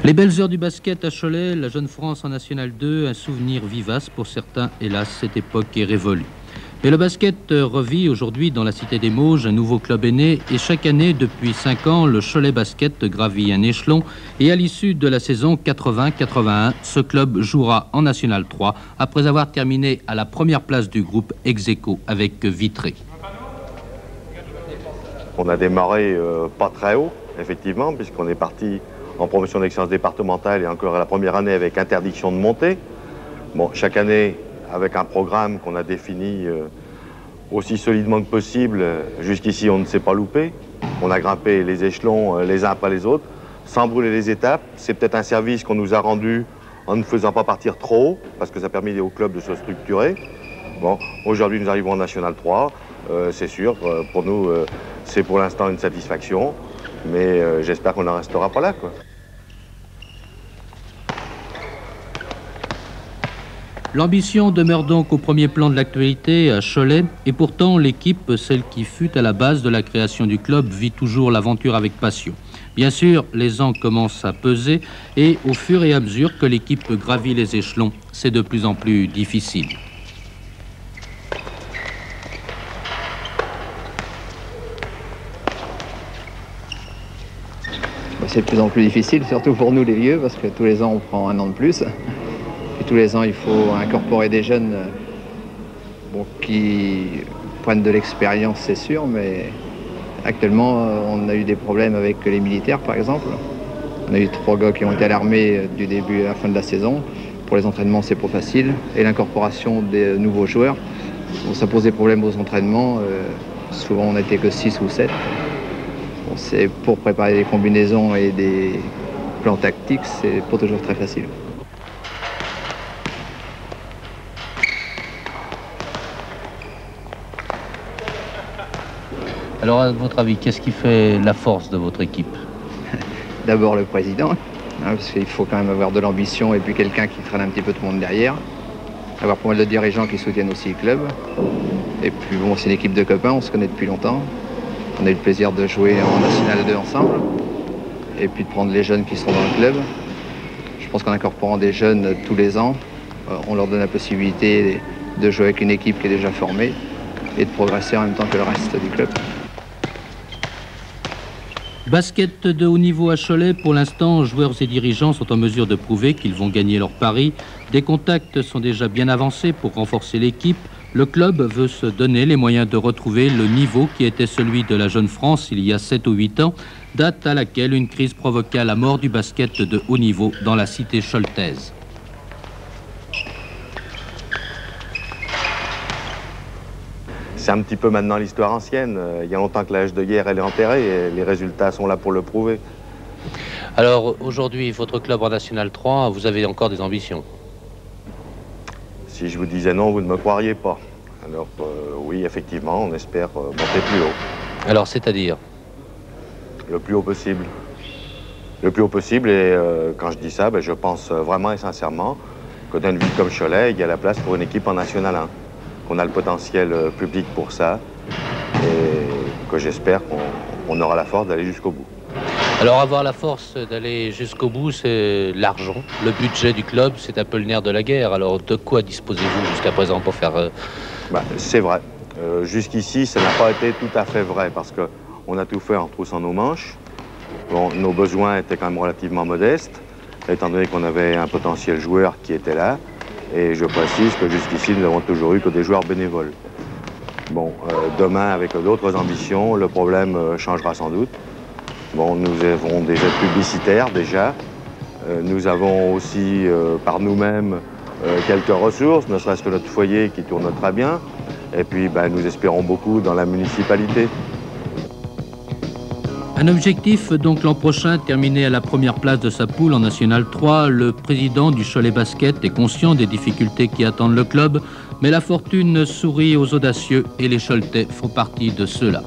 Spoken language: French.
Les belles heures du basket à Cholet, la Jeune France en National 2, un souvenir vivace pour certains. Hélas, cette époque est révolue. Mais le basket revit aujourd'hui dans la Cité des Mauges, un nouveau club est né et chaque année, depuis 5 ans, le Cholet Basket gravit un échelon et à l'issue de la saison 80-81, ce club jouera en National 3 après avoir terminé à la première place du groupe ex-aequo avec Vitré. On a démarré pas très haut, effectivement, puisqu'on est parti en promotion d'excellence départementale et encore à la première année avec interdiction de monter. Bon, chaque année avec un programme qu'on a défini aussi solidement que possible. Jusqu'ici, on ne s'est pas loupé. On a grimpé les échelons les uns après les autres, sans brûler les étapes. C'est peut-être un service qu'on nous a rendu en ne faisant pas partir trop haut, parce que ça permet au club de se structurer. Bon, aujourd'hui, nous arrivons en National 3. C'est sûr, pour nous, c'est pour l'instant une satisfaction, mais j'espère qu'on n'en restera pas là, quoi. L'ambition demeure donc au premier plan de l'actualité à Cholet, et pourtant l'équipe, celle qui fut à la base de la création du club, vit toujours l'aventure avec passion. Bien sûr, les ans commencent à peser, et au fur et à mesure que l'équipe gravit les échelons, c'est de plus en plus difficile. C'est de plus en plus difficile, surtout pour nous les vieux, parce que tous les ans on prend un an de plus. Et tous les ans il faut incorporer des jeunes qui prennent de l'expérience, c'est sûr, mais actuellement on a eu des problèmes avec les militaires par exemple. On a eu 3 gars qui ont été à l'armée du début à la fin de la saison. Pour les entraînements c'est pas facile. Et l'incorporation des nouveaux joueurs, ça pose des problèmes aux entraînements. Souvent on n'était que 6 ou 7. C'est pour préparer des combinaisons et des plans tactiques, c'est pas toujours très facile. Alors, à votre avis, qu'est-ce qui fait la force de votre équipe? D'abord le président, parce qu'il faut quand même avoir de l'ambition et puis quelqu'un qui traîne un petit peu tout le monde derrière. Avoir pas mal de dirigeants qui soutiennent aussi le club. Et puis bon, c'est une équipe de copains, on se connaît depuis longtemps. On a eu le plaisir de jouer en National 2 ensemble et puis de prendre les jeunes qui sont dans le club. Je pense qu'en incorporant des jeunes tous les ans, on leur donne la possibilité de jouer avec une équipe qui est déjà formée et de progresser en même temps que le reste du club. Basket de haut niveau à Cholet, pour l'instant, joueurs et dirigeants sont en mesure de prouver qu'ils vont gagner leur pari. Des contacts sont déjà bien avancés pour renforcer l'équipe. Le club veut se donner les moyens de retrouver le niveau qui était celui de la Jeune France il y a 7 ou 8 ans, date à laquelle une crise provoqua la mort du basket de haut niveau dans la cité choletaise. C'est un petit peu maintenant l'histoire ancienne. Il y a longtemps que l'âge de guerre elle est enterrée et les résultats sont là pour le prouver. Alors aujourd'hui, votre club en National 3, vous avez encore des ambitions? Si je vous disais non, vous ne me croiriez pas. Alors oui, effectivement, on espère monter plus haut. Alors c'est-à-dire? Le plus haut possible. Le plus haut possible, et quand je dis ça, je pense vraiment et sincèrement que dans une ville comme Cholet, il y a la place pour une équipe en National 1. Qu'on a le potentiel public pour ça, et que j'espère qu'on aura la force d'aller jusqu'au bout. Alors avoir la force d'aller jusqu'au bout, c'est l'argent. Le budget du club, c'est un peu le nerf de la guerre. Alors de quoi disposez-vous jusqu'à présent pour faire... C'est vrai. Jusqu'ici, ça n'a pas été tout à fait vrai, parce qu'on a tout fait en troussant nos manches. Bon, nos besoins étaient quand même relativement modestes, étant donné qu'on avait un potentiel joueur qui était là. Et je précise que jusqu'ici, nous n'avons toujours eu que des joueurs bénévoles. Bon, demain, avec d'autres ambitions, le problème changera sans doute. Bon, nous avons des aides publicitaires déjà. Nous avons aussi, par nous-mêmes, quelques ressources, ne serait-ce que notre foyer qui tourne très bien. Et puis, nous espérons beaucoup dans la municipalité. Un objectif donc l'an prochain, terminer à la première place de sa poule en National 3. Le président du Cholet Basket est conscient des difficultés qui attendent le club, mais la fortune sourit aux audacieux et les Choletais font partie de ceux-là.